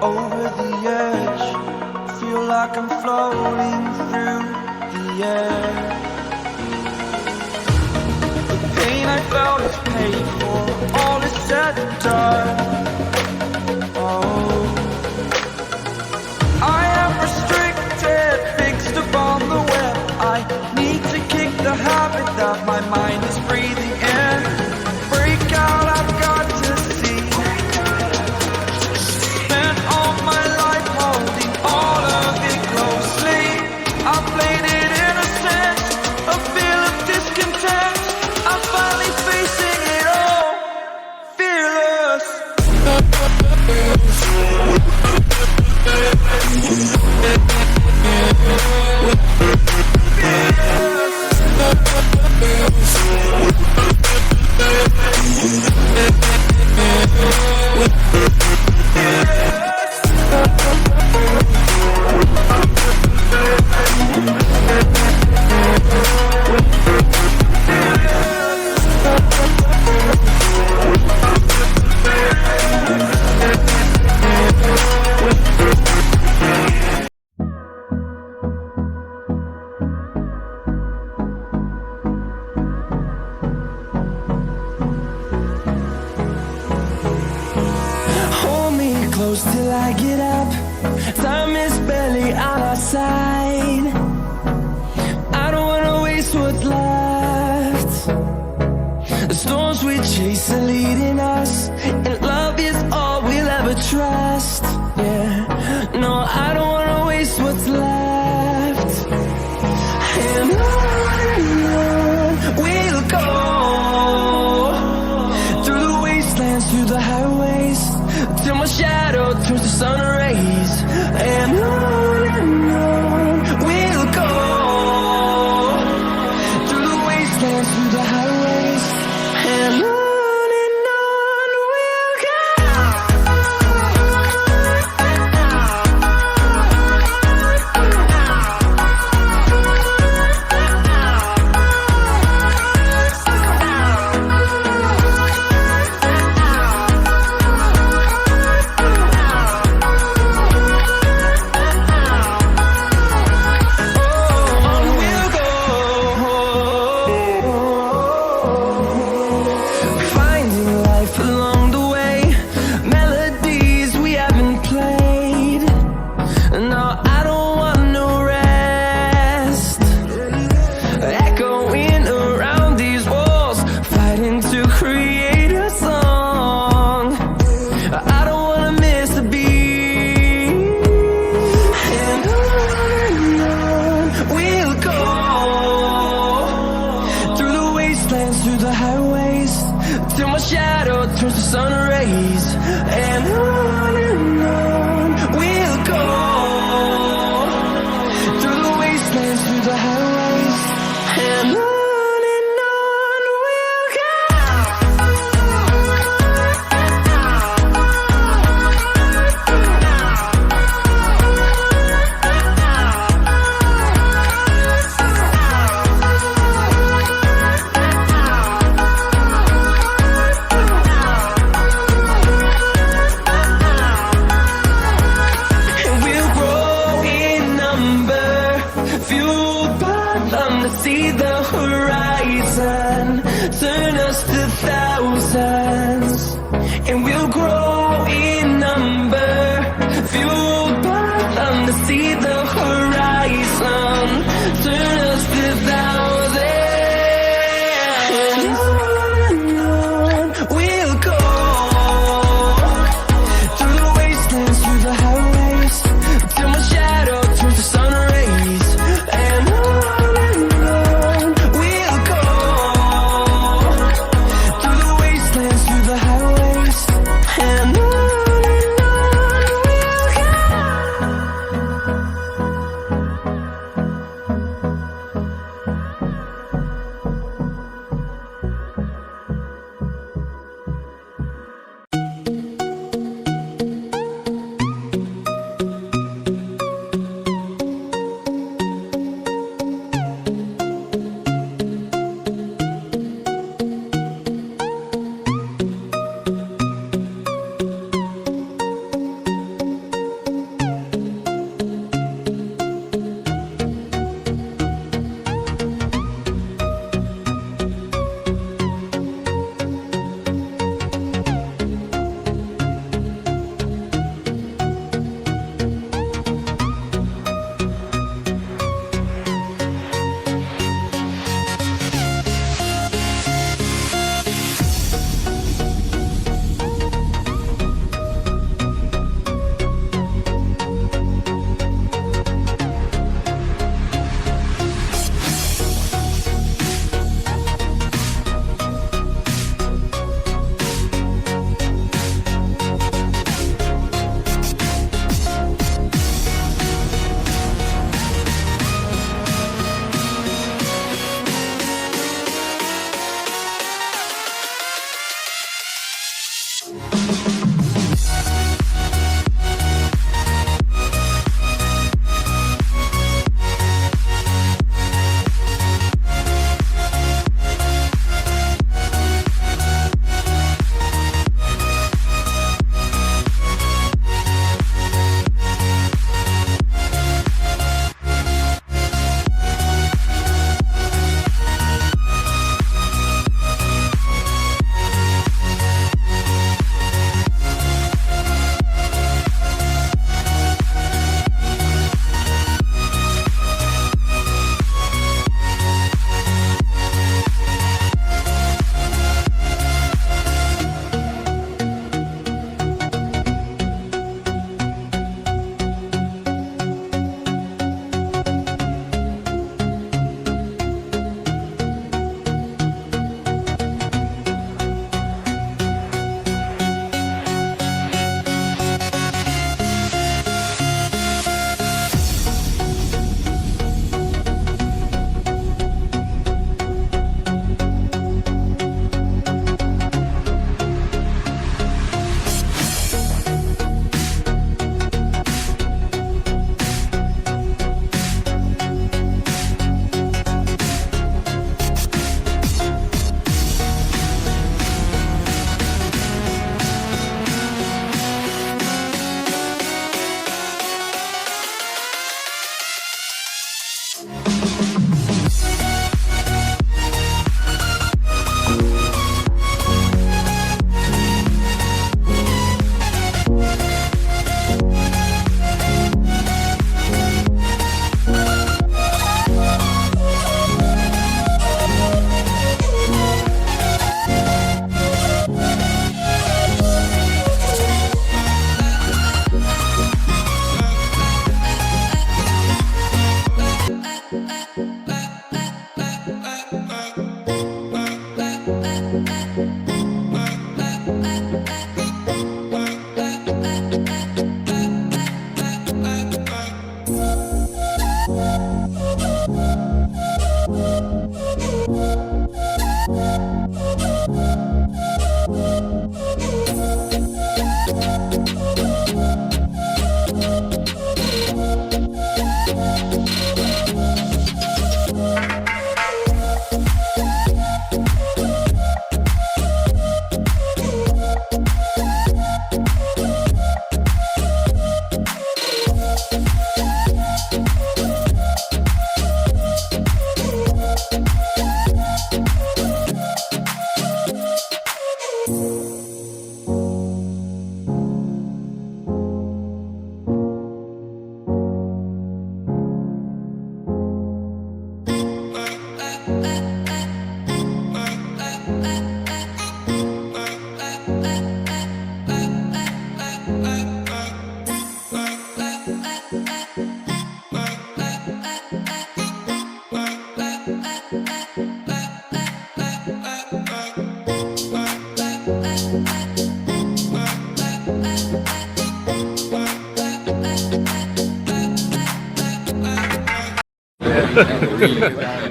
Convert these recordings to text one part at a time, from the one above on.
over the edge. Feel like I'm floating through the air. The pain I felt is paid for, all is said and done. Oh, I am restricted, fixed upon the web. I need to kick the habit that my mind is breathing in. Break out, I've got to see. Spent all my life holding all of it closely. I played it innocent, a feel of discontent. I'm finally facing it all, fearless. Close till I get up. Time is barely on our side. I don't wanna waste what's left. The storms we chase are leading us, and love is all we'll ever trust. Yeah, no, I don't wanna waste what's left. And on we'll go, through the wastelands, through the highways, till my shadow turns to sun rays. And on we'll go, through the wastelands, through the highways, and on we'll go.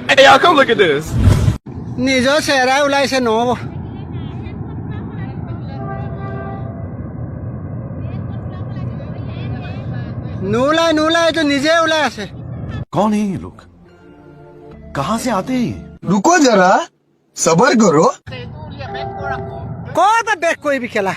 Hey, y'all, come look at this. নিজৰ চেহেৰা ওলাইছে নহ'ব নোলাই নোলাই এইটো নিজে ওলাই আছে कौन है ये लोग कहाँ से आते हैं ये? रुको जरा सबर करो ক'ৰ পৰা বেক কৰিবি খেলা